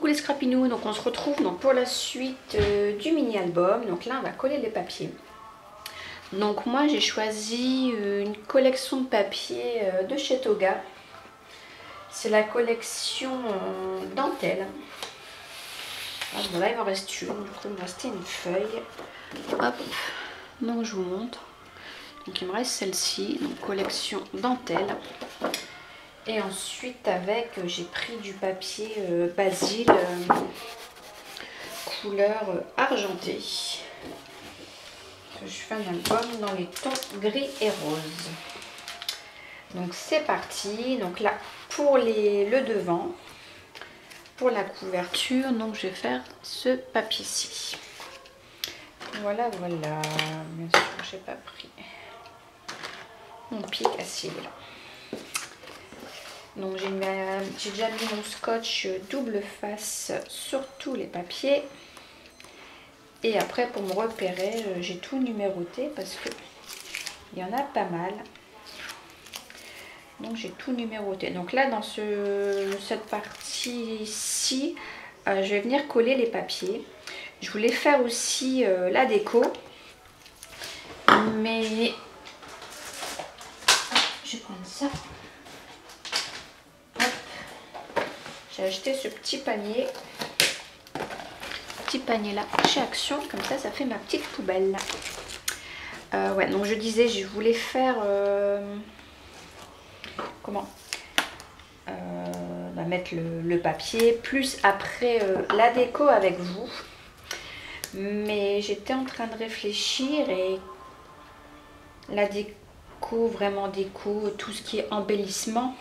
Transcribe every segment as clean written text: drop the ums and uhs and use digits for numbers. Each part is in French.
les scrapinous, donc on se retrouve donc pour la suite du mini-album. Donc là on va coller les papiers. Donc moi j'ai choisi une collection de papiers de chez Toga. C'est la collection dentelle. Ah, bon là il m'en reste une, du coup il me restait une feuille. Hop, donc je vous montre. Donc il me reste celle-ci, donc collection dentelle. Et ensuite avec, j'ai pris du papier Basile couleur argentée. Je fais un album dans les tons gris et rose. Donc c'est parti. Donc là pour le devant, pour la couverture, donc je vais faire ce papier-ci. Voilà, voilà. Bien sûr, j'ai pas pris mon pic à cils. Donc j'ai déjà mis mon scotch double face sur tous les papiers. Et après pour me repérer, j'ai tout numéroté parce que il y en a pas mal. Donc j'ai tout numéroté. Donc là dans cette partie-ci, je vais venir coller les papiers. Je voulais faire aussi la déco. Mais je vais prendre ça. J'ai acheté ce petit panier là chez Action, comme ça ça fait ma petite poubelle. Ouais, donc je disais je voulais faire mettre le papier plus après la déco avec vous, mais j'étais en train de réfléchir et la déco, vraiment déco, tout ce qui est embellissement,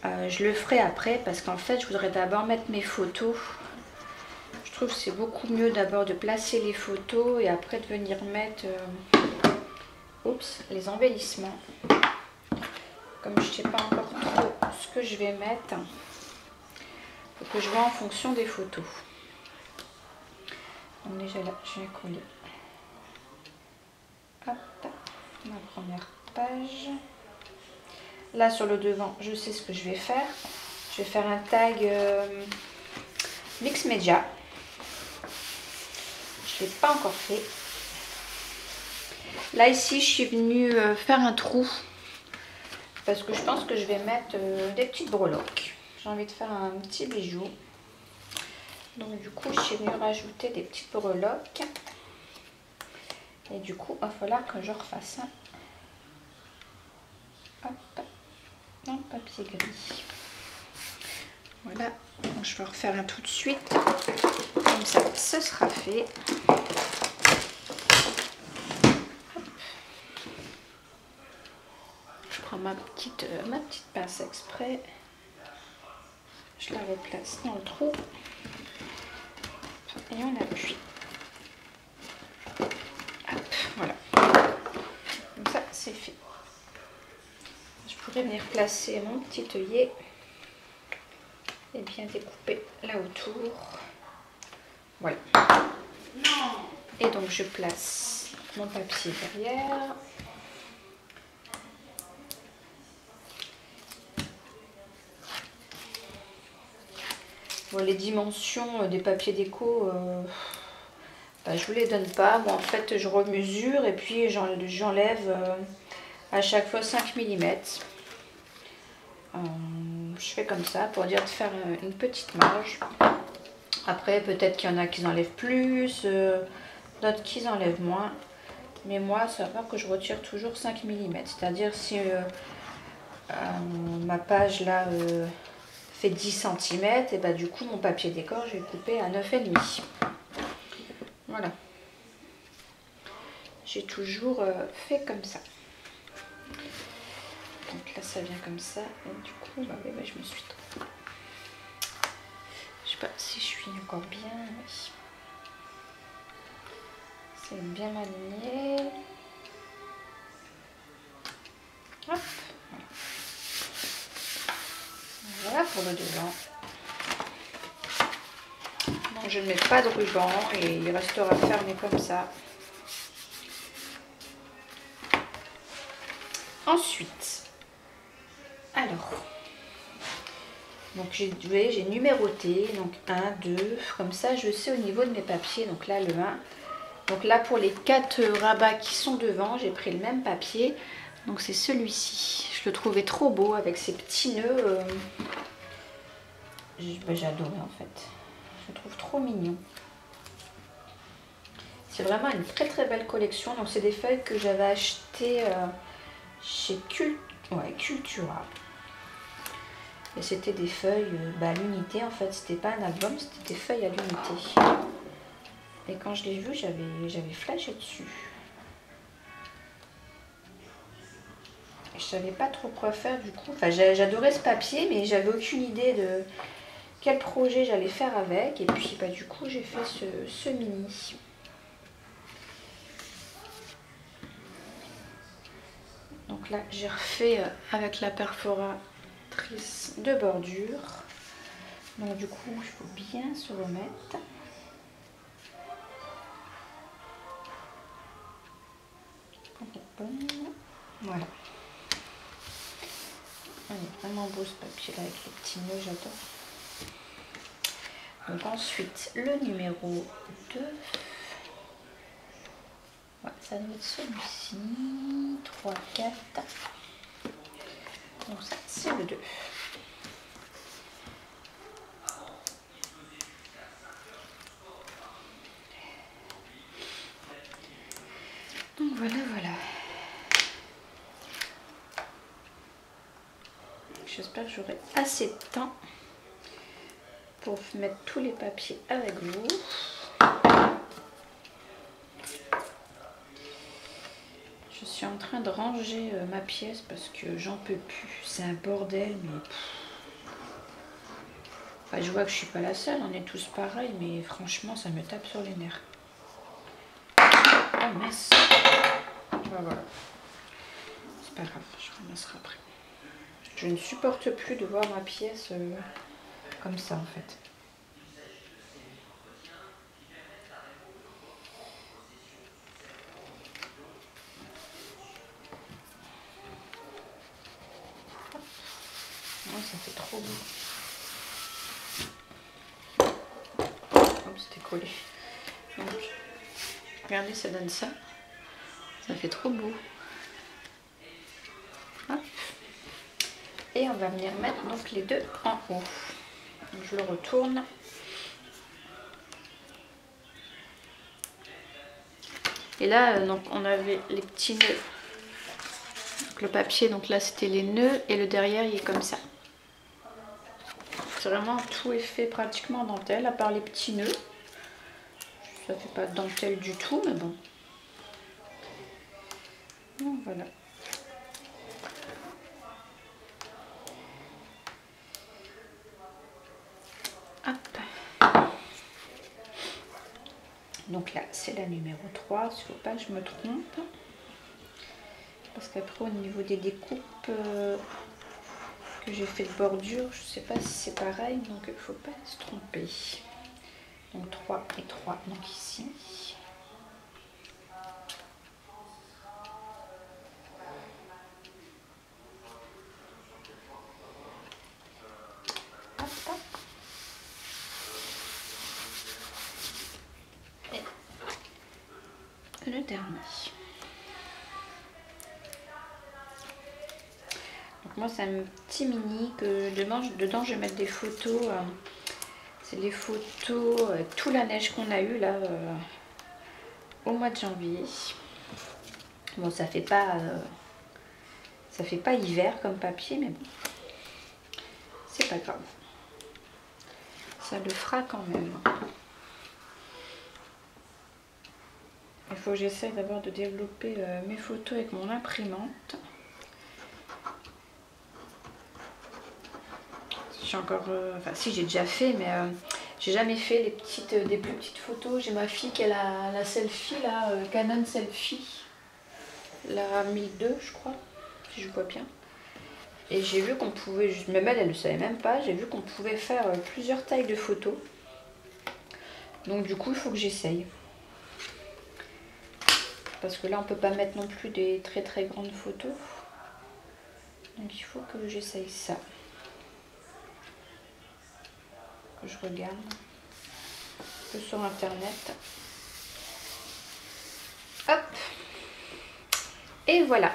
je le ferai après parce qu'en fait je voudrais d'abord mettre mes photos. Je trouve que c'est beaucoup mieux d'abord de placer les photos et après de venir mettre les embellissements. Comme je ne sais pas encore trop ce que je vais mettre, il faut que je vois en fonction des photos. Donc déjà là, je vais coller. Hop, ma première page. Là sur le devant, je sais ce que je vais faire. Je vais faire un tag Mix Media. Je ne l'ai pas encore fait. Là ici, je suis venue faire un trou parce que je pense que je vais mettre des petites breloques. J'ai envie de faire un petit bijou. Donc du coup, je suis venue rajouter des petites breloques. Et du coup, il va falloir que je refasse un papier gris. Voilà, donc je vais refaire un tout de suite. Comme ça, ce sera fait. Je prends ma petite pince exprès. Je la replace dans le trou. Et on appuie. Hop, voilà. Comme ça, c'est fait. Je pourrais venir placer mon petit œillet et bien découper là autour. Voilà. Et donc je place mon papier derrière. Bon, les dimensions des papiers déco, je vous les donne pas. Bon, en fait, je remesure et puis j'enlève à chaque fois 5 mm. Je fais comme ça pour dire de faire une petite marge. Après, peut-être qu'il y en a qui enlèvent plus, d'autres qui enlèvent moins. Mais moi, ça va faire que je retire toujours 5 mm. C'est-à-dire si ma page là fait 10 cm, et bah du coup mon papier décor, je vais le couper à 9,5. Voilà. J'ai toujours fait comme ça. Donc là, ça vient comme ça. Et du coup, je me suis... Je sais pas si je suis encore bien. Oui. C'est bien aligné. Hop. Voilà pour le devant. Donc je ne mets pas de ruban et il restera fermé comme ça. Ensuite, alors, Donc vous voyez, j'ai numéroté, donc 1, 2, comme ça je sais au niveau de mes papiers, donc là le 1. Donc là pour les 4 rabats qui sont devant, j'ai pris le même papier, donc c'est celui-ci. Je le trouvais trop beau avec ces petits nœuds, j'ai adoré en fait, je le trouve trop mignon. C'est vraiment une très très belle collection, donc c'est des feuilles que j'avais achetées chez Cultura. Et c'était des feuilles à l'unité en fait, c'était pas un album, c'était des feuilles à l'unité. Et quand je l'ai vu, j'avais flashé dessus. Et je savais pas trop quoi faire du coup. Enfin, j'adorais ce papier, mais j'avais aucune idée de quel projet j'allais faire avec. Et puis du coup, j'ai fait ce mini. Donc là, j'ai refait avec la perforatrice de bordure. Donc du coup, il faut bien se remettre. Voilà. Il est vraiment beau ce papier là avec les petits nœuds, j'adore. Donc ensuite, le numéro 2. Voilà, ça doit être celui-ci. 3, 4. Donc ça, c'est le 2. Donc voilà, voilà. J'espère que j'aurai assez de temps pour mettre tous les papiers avec vous. Je suis en train de ranger ma pièce parce que j'en peux plus. C'est un bordel, mais... Enfin, je vois que je suis pas la seule, on est tous pareils, mais franchement, ça me tape sur les nerfs. Oh mince. Voilà. C'est pas grave, je ramasserai après. Je ne supporte plus de voir ma pièce comme ça en fait. Oh, ça fait trop beau. Oh, c'était collé. Donc, regardez, ça donne ça. Ça fait trop beau. Hop. Et on va venir mettre donc les deux en haut. Donc, je le retourne. Et là, donc, on avait les petits nœuds. Donc, le papier, donc là, c'était les nœuds. Et le derrière, il est comme ça. C'est vraiment tout est fait pratiquement en dentelle, à part les petits nœuds. Ça fait pas de dentelle du tout, mais bon. Donc, voilà. Hop. Donc là, c'est la numéro 3. Il ne faut pas que je me trompe. Parce qu'après, au niveau des découpes que j'ai fait de bordure, je ne sais pas si c'est pareil. Donc, il ne faut pas se tromper. Donc 3 et 3, donc ici. Hop, hop. Et le dernier. Donc moi, c'est un petit mini que dedans je vais mettre des photos. C'est les photos, toute la neige qu'on a eue là au mois de janvier. Bon, ça fait pas hiver comme papier, mais bon, c'est pas grave. Ça le fera quand même. Il faut que j'essaye d'abord de développer mes photos avec mon imprimante. J'ai encore, enfin si j'ai déjà fait, mais j'ai jamais fait des plus petites photos. J'ai ma fille qui a la selfie là, Canon selfie, la 1002 je crois, si je vois bien. Et j'ai vu qu'on pouvait, même elle ne le savait même pas, j'ai vu qu'on pouvait faire plusieurs tailles de photos. Donc du coup il faut que j'essaye. Parce que là on peut pas mettre non plus des très très grandes photos. Donc il faut que j'essaye ça. que je regarde un peu sur internet. Hop. Et voilà.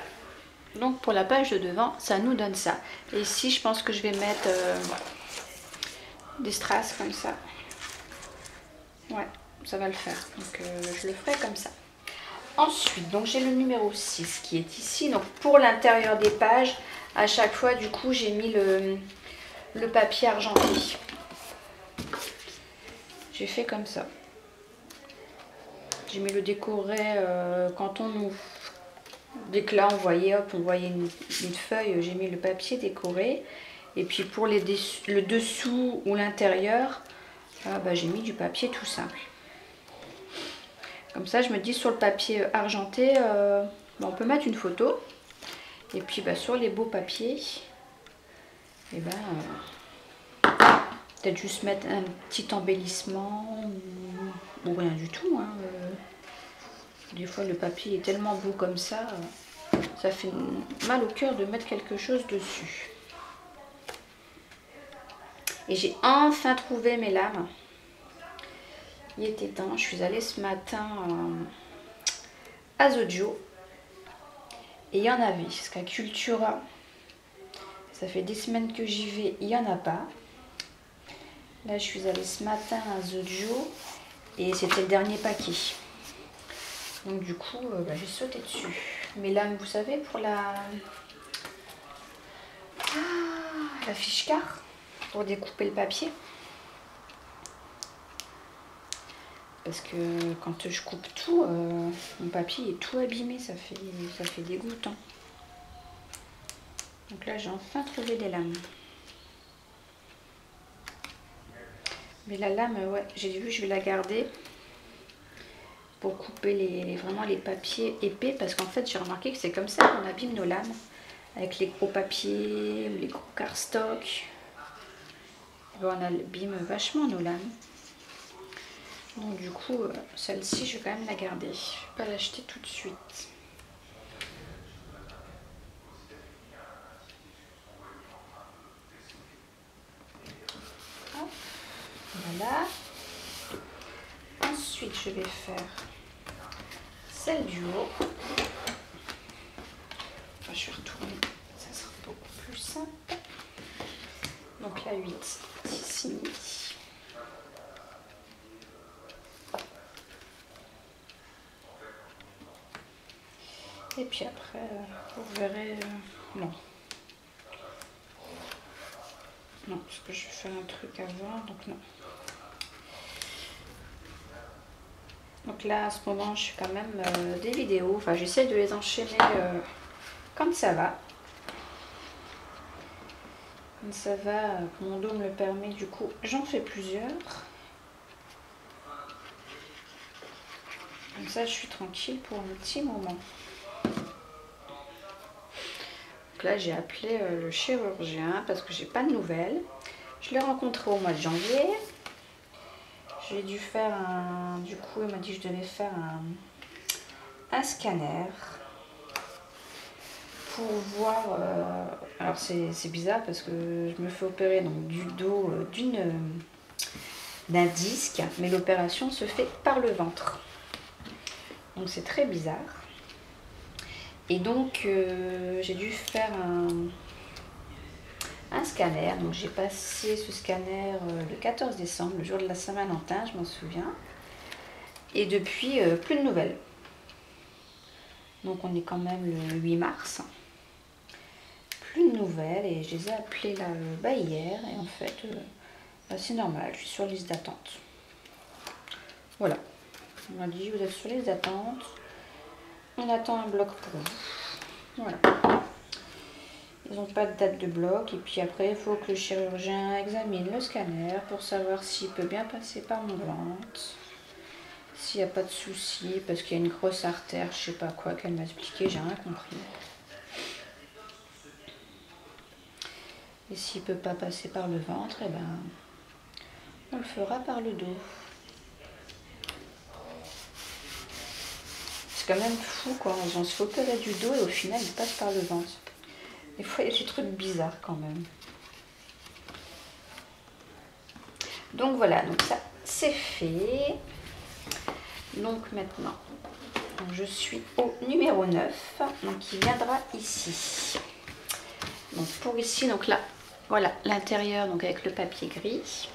Donc pour la page de devant, ça nous donne ça. Et ici, je pense que je vais mettre des strass comme ça. Ouais, ça va le faire. Donc je le ferai comme ça. Ensuite, donc j'ai le numéro 6 qui est ici. Donc pour l'intérieur des pages, à chaque fois, du coup, j'ai mis le papier argenté. J'ai fait comme ça. J'ai mis le décoré quand on ouvre. Dès que là, on voyait une feuille, j'ai mis le papier décoré. Et puis pour le dessous ou l'intérieur, j'ai mis du papier tout simple. Comme ça, je me dis sur le papier argenté, on peut mettre une photo. Et puis sur les beaux papiers, peut-être juste mettre un petit embellissement ou rien du tout. Hein. Des fois, le papier est tellement beau comme ça, ça fait mal au cœur de mettre quelque chose dessus. Et j'ai enfin trouvé mes lames. Il était temps, je suis allée ce matin à Zodio. Et il y en avait, parce qu'à Cultura, ça fait des semaines que j'y vais, il n'y en a pas. Là, je suis allée ce matin à Zodio et c'était le dernier paquet. Donc du coup, j'ai sauté dessus. Mes lames, vous savez, pour la fiche carte, pour découper le papier. Parce que quand je coupe tout, mon papier est tout abîmé, ça fait dégoûtant. Donc là, j'ai enfin trouvé des lames. Mais la lame, ouais, j'ai vu, je vais la garder pour couper vraiment les papiers épais. Parce qu'en fait, j'ai remarqué que c'est comme ça qu'on abîme nos lames. Avec les gros papiers, les gros cardstock. On abîme vachement nos lames. Donc du coup, celle-ci, je vais quand même la garder. Je ne vais pas l'acheter tout de suite. Hop, voilà. Ensuite, je vais faire celle du haut. Enfin, je vais retourner, ça sera beaucoup plus simple. Donc la 8 ici. Et puis après, vous verrez... non. Non, parce que je vais faire un truc avant, donc non. Donc là, à ce moment, je fais quand même des vidéos. Enfin, j'essaie de les enchaîner quand ça va. Quand ça va, mon dos me le permet, du coup, j'en fais plusieurs. Comme ça, je suis tranquille pour un petit moment. Donc là, j'ai appelé le chirurgien parce que j'ai pas de nouvelles. Je l'ai rencontré au mois de janvier. J'ai dû faire un... Du coup, il m'a dit que je devais faire un scanner pour voir... alors, c'est bizarre parce que je me fais opérer donc, du dos d'un disque, mais l'opération se fait par le ventre. Donc, c'est très bizarre. Et donc, j'ai dû faire un scanner. Donc, j'ai passé ce scanner le 14 décembre, le jour de la Saint-Valentin, je m'en souviens. Et depuis, plus de nouvelles. Donc, on est quand même le 8 mars. Plus de nouvelles. Et je les ai appelés là, hier. Et en fait, c'est normal, je suis sur liste d'attente. Voilà. On m'a dit, vous êtes sur liste d'attente. On attend un bloc pour vous. Voilà. Ils n'ont pas de date de bloc. Et puis après, il faut que le chirurgien examine le scanner pour savoir s'il peut bien passer par mon ventre. S'il n'y a pas de souci, parce qu'il y a une grosse artère, je sais pas quoi qu'elle m'a expliqué, j'ai rien compris. Et s'il ne peut pas passer par le ventre, eh ben, on le fera par le dos. C'est quand même fou quoi, on se fait opérer du dos et au final il passe par le ventre. Des fois il y a des trucs bizarres quand même. Donc voilà, donc ça c'est fait. Donc maintenant, je suis au numéro 9, donc il viendra ici. Donc pour ici, donc là, voilà l'intérieur, donc avec le papier gris.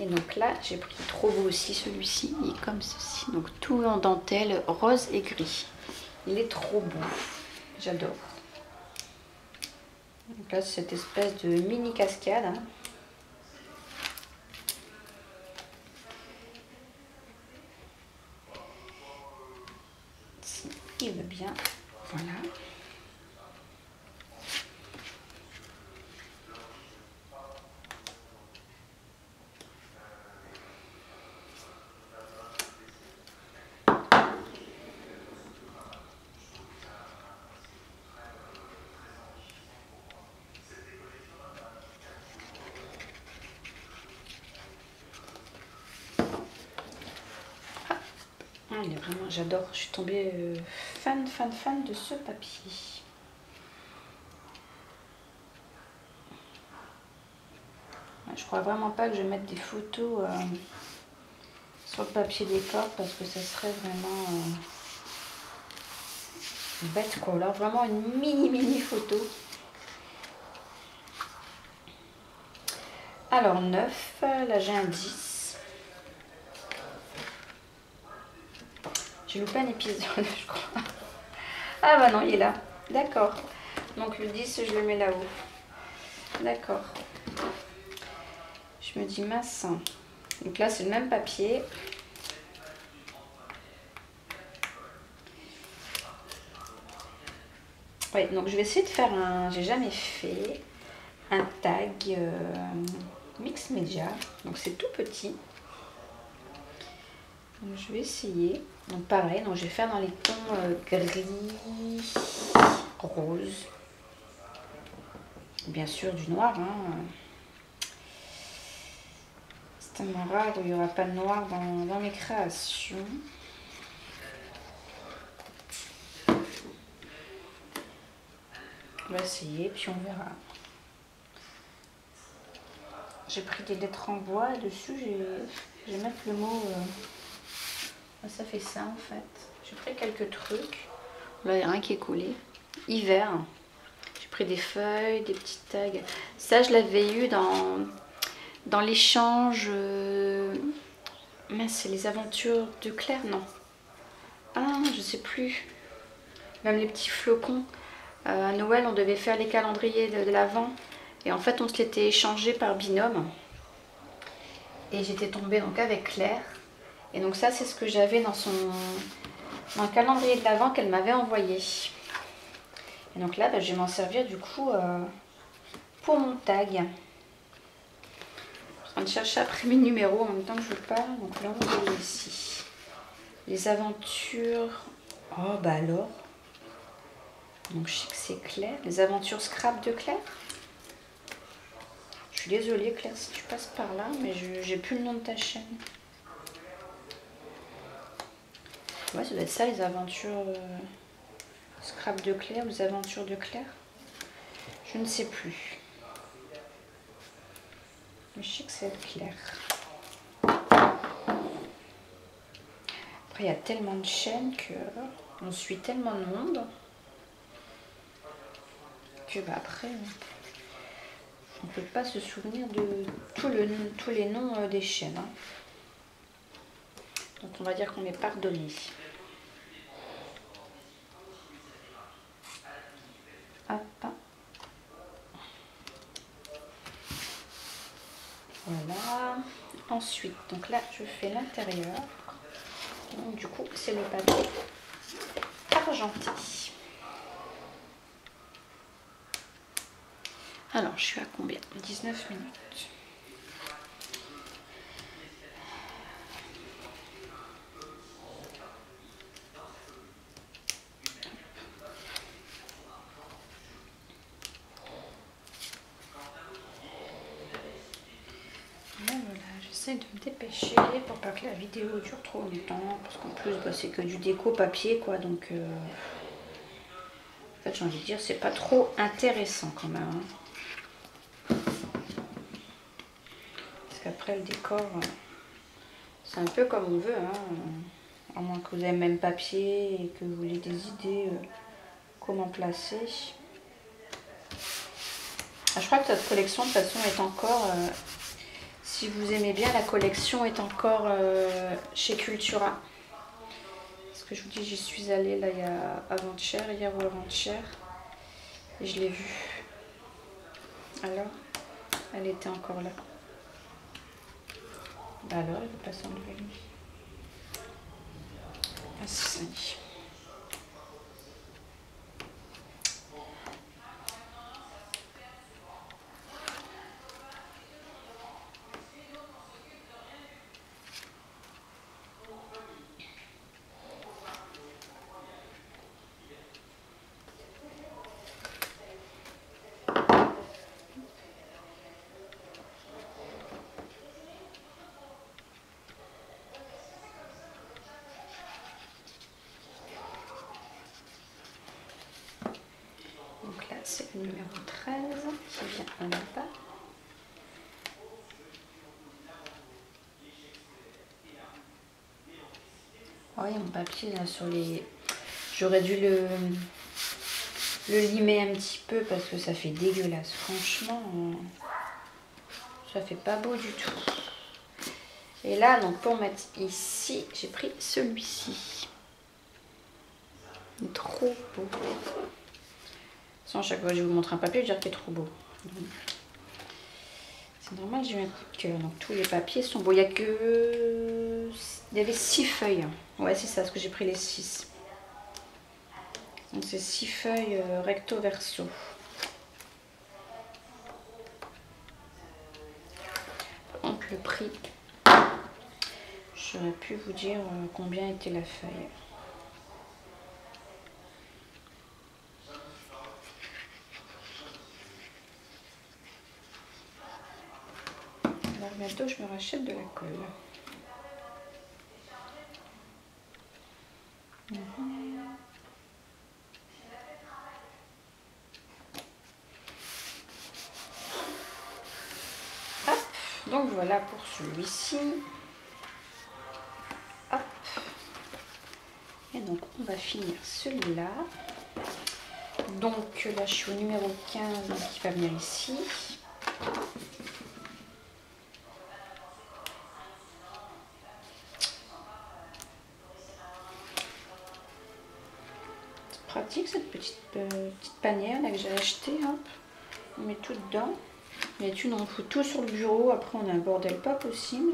Et donc là, j'ai pris trop beau aussi, celui-ci, il est comme ceci. Donc tout en dentelle rose et gris. Il est trop beau, j'adore. Donc là, c'est cette espèce de mini cascade. Hein. Si il veut bien, voilà. Il est vraiment, j'adore, je suis tombée fan de ce papier. Je crois vraiment pas que je vais mettre des photos sur le papier décor parce que ça serait vraiment bête quoi. Alors vraiment une mini photo. Alors 9, là j'ai un 10. J'ai loupé un épisode je crois. Ah bah non il est là. D'accord. Donc le 10 je le mets là-haut. D'accord. Je me dis mince. Donc là c'est le même papier. Ouais, donc je vais essayer de faire un, j'ai jamais fait, un tag mix média. Donc c'est tout petit. Donc je vais essayer. Donc pareil, donc je vais faire dans les tons gris, rose. Bien sûr du noir. Hein. C'est tellement rare où il n'y aura pas de noir dans mes créations. On va essayer, puis on verra. J'ai pris des lettres en bois, dessus je vais mettre le mot, ça fait ça en fait. J'ai pris quelques trucs, là il n'y a rien qui est collé. Hiver, j'ai pris des feuilles, des petits tags. Ça je l'avais eu dans l'échange, mince c'est les aventures de Claire, non. Ah je sais plus, même les petits flocons. À Noël on devait faire les calendriers de l'Avent. Et en fait, on se l'était échangé par binôme. Et j'étais tombée donc avec Claire. Et donc ça, c'est ce que j'avais dans le calendrier de l'Avent qu'elle m'avait envoyé. Et donc là, bah, je vais m'en servir du coup pour mon tag. Je suis en train de chercher après mes numéros en même temps que je parle. Donc là, on est ici. Les aventures... Oh, bah alors. Donc je sais que c'est Claire. Les aventures scrap de Claire. Je suis désolée Claire si tu passes par là, mais j'ai plus le nom de ta chaîne. Ouais, ça doit être ça, les aventures scrap de Claire, les aventures de Claire. Je ne sais plus. Mais je sais que c'est Claire. Après, il y a tellement de chaînes que on suit tellement de monde que bah, après... On ne peut pas se souvenir de tous les noms des chaînes. Hein. Donc on va dire qu'on est pardonné. Hop. Voilà. Ensuite, donc là je fais l'intérieur. Donc du coup c'est le papier argenté. Alors je suis à combien? 19 minutes. Voilà, j'essaie de me dépêcher pour pas que la vidéo dure trop longtemps. Parce qu'en plus bah, c'est que du déco papier quoi. Donc en fait j'ai envie de dire c'est pas trop intéressant quand même. Hein. Parce qu'après le décor, c'est un peu comme on veut, hein. À moins que vous avez le même papier et que vous ayez des idées comment placer. Ah, je crois que cette collection de toute façon est encore, si vous aimez bien, la collection est encore chez Cultura. Parce que je vous dis, j'y suis allée là avant-hier, hier ou avant-hier, et je l'ai vue. Alors, elle était encore là. Bah alors, il ne veut pas s'enlever lui. Ah si, ça y est. Donc là, c'est le numéro 13 qui vient en bas. Oh, il y a mon papier là sur les... J'aurais dû le limer un petit peu parce que ça fait dégueulasse. Franchement, ça fait pas beau du tout. Et là, donc pour mettre ici, j'ai pris celui-ci. Il est trop beau. Sans chaque fois que je vous montre un papier, je dirais qu'il est trop beau. C'est normal, j'ai eu un coup de cœur. Donc tous les papiers sont beaux. Il y a que... Il y avait 6 feuilles. Ouais, c'est ça, parce que j'ai pris les 6. Donc c'est 6 feuilles recto verso. Par contre, le prix, j'aurais pu vous dire combien était la feuille. Alors bientôt, je me rachète de la colle. Hop, donc voilà pour celui-ci. Hop. Et donc on va finir celui-là. Donc là je suis au numéro 15 donc qui va venir ici. C'est pratique cette petite panière là que j'ai achetée. Hop. On met tout dedans. Mais on fout tout sur le bureau. Après on a un bordel pas possible.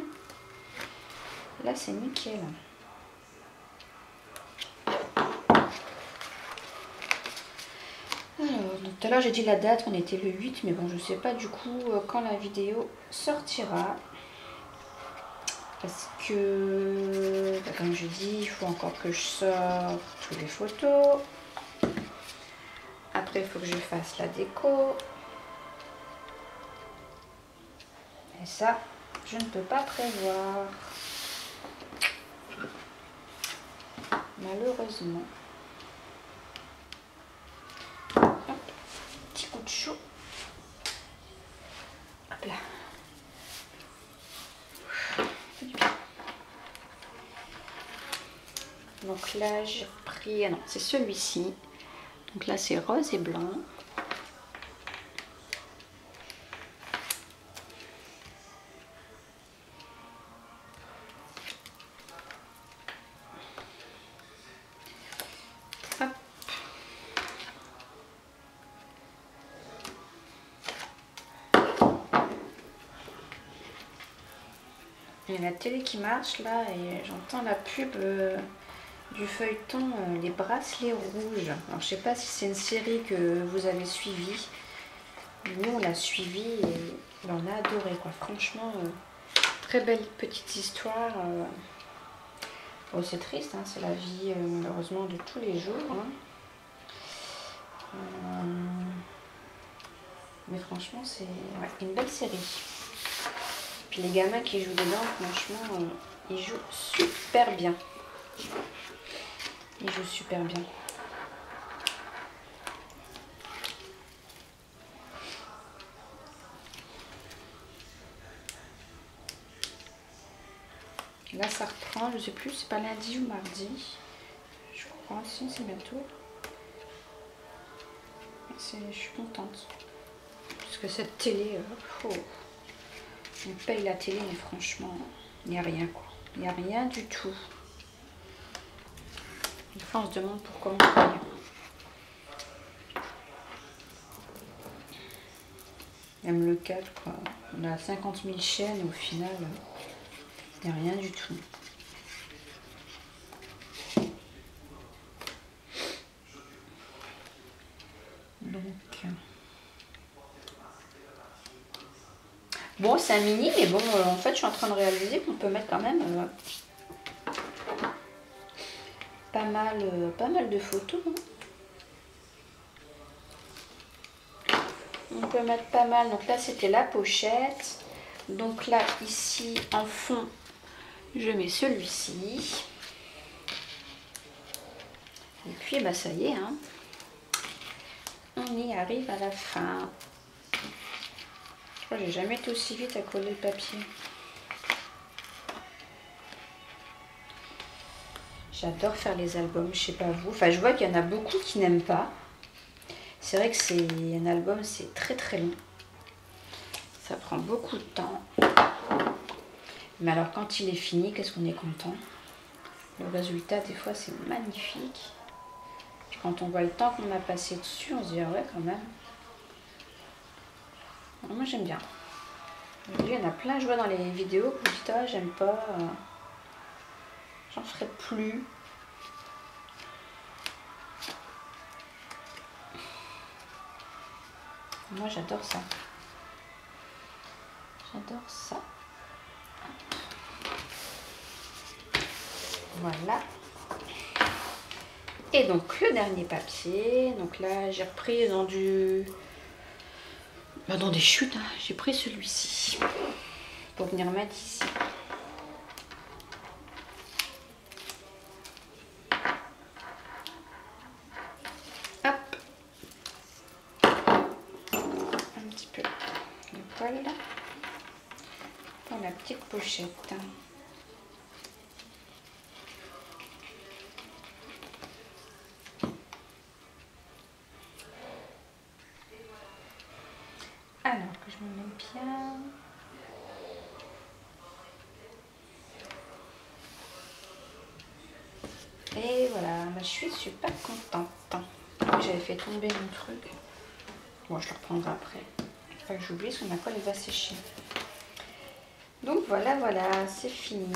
Là c'est nickel. Alors, donc, tout à l'heure j'ai dit la date, on était le 8, mais bon, je sais pas du coup quand la vidéo sortira. Parce que, bah, comme je dis, il faut encore que je sorte toutes les photos. Après, il faut que je fasse la déco. Et ça, je ne peux pas prévoir. Malheureusement. Petit coup de chaud. Hop là. Donc là j'ai pris, ah non c'est celui-ci. Donc là c'est rose et blanc. Hop. Il y a la télé qui marche là et j'entends la pub du feuilleton Les Bracelets Rouges. Alors je sais pas si c'est une série que vous avez suivie. Nous on l'a suivie et on a adoré quoi. Franchement, très belle petite histoire. Bon, c'est triste, hein, c'est la vie malheureusement de tous les jours. Hein. Mais franchement c'est ouais, une belle série. Puis les gamins qui jouent dedans, franchement, ils jouent super bien. Ils jouent super bien. Là ça reprend, je sais plus, c'est pas lundi ou mardi. Je crois, si c'est bientôt. Je suis contente. Parce que cette télé, on paye la télé, mais franchement, il n'y a rien quoi. Il n'y a rien du tout. Des fois on se demande pourquoi on paye. Même le câble quoi. On a 50 000 chaînes et au final, il n'y a rien du tout. Donc, bon, c'est un mini, mais bon, en fait, je suis en train de réaliser qu'on peut mettre quand même pas mal de photos. Hein. On peut mettre pas mal. Donc là, c'était la pochette. Donc là, ici, en fond, je mets celui-ci. Et puis, bah, ça y est, hein. On y arrive à la fin. Je crois que j'ai jamais été aussi vite à coller le papier. J'adore faire les albums, je sais pas vous. Enfin, je vois qu'il y en a beaucoup qui n'aiment pas. C'est vrai que c'est un album, c'est très très long. Ça prend beaucoup de temps. Mais alors quand il est fini, qu'est-ce qu'on est content. Le résultat, des fois, c'est magnifique. Puis quand on voit le temps qu'on a passé dessus, on se dit, ah ouais, quand même. Alors, moi, j'aime bien. Il y en a plein, je vois dans les vidéos, que vous dites, ah, j'aime pas. J'en ferai plus. Moi, j'adore ça. J'adore ça. Voilà. Et donc, le dernier papier. Donc là, j'ai repris dans du... dans des chutes. Hein. J'ai pris celui-ci. Pour venir mettre ici. Hop. Un petit peu de colle. Pour la petite pochette. Alors que je me mets bien. Et voilà, je suis super contente. J'avais fait tomber mon truc. Bon, je le reprendrai après. Il faut pas que j'oublie parce que ma colle elle va sécher. Donc voilà, c'est fini.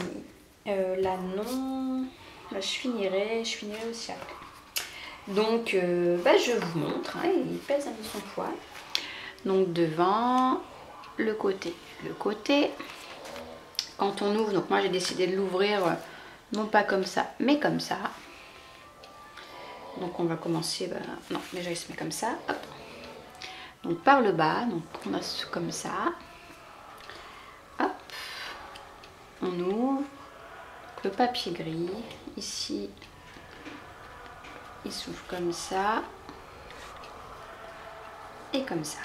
Là non, là, je finirai aussi après. Donc je vous montre, hein, il pèse un peu son poids. Donc devant, le côté, quand on ouvre, donc moi j'ai décidé de l'ouvrir non pas comme ça, mais comme ça. Donc on va commencer, non déjà il se met comme ça, hop. Donc par le bas, donc on a comme ça, hop, on ouvre, le papier gris, ici, il s'ouvre comme ça, et comme ça.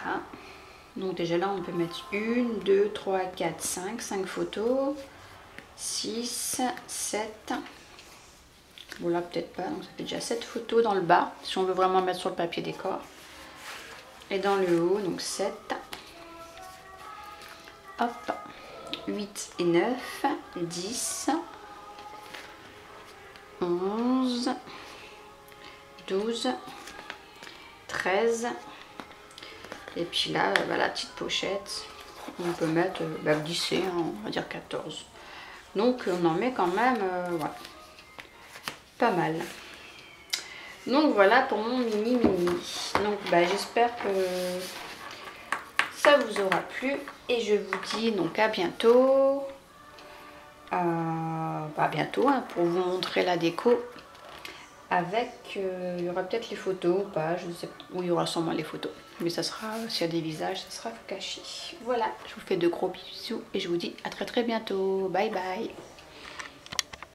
Donc déjà là on peut mettre 1, 2, 3, 4, 5 photos, 6, 7, bon là peut-être pas, donc ça fait déjà 7 photos dans le bas, si on veut vraiment mettre sur le papier décor. Et dans le haut, donc 7, hop, 8 et 9, 10, 11, 12, 13, et puis là, la petite pochette, on peut mettre glisser, hein, on va dire 14. Donc on en met quand même voilà, pas mal. Donc voilà pour mon mini. Donc j'espère que ça vous aura plu et je vous dis donc à bientôt. Bientôt hein, pour vous montrer la déco avec il y aura peut-être les photos ou pas, je ne sais pas, où il y aura sûrement les photos, mais ça sera, s'il y a des visages, ça sera caché. Voilà, je vous fais de gros bisous et je vous dis à très bientôt. Bye bye.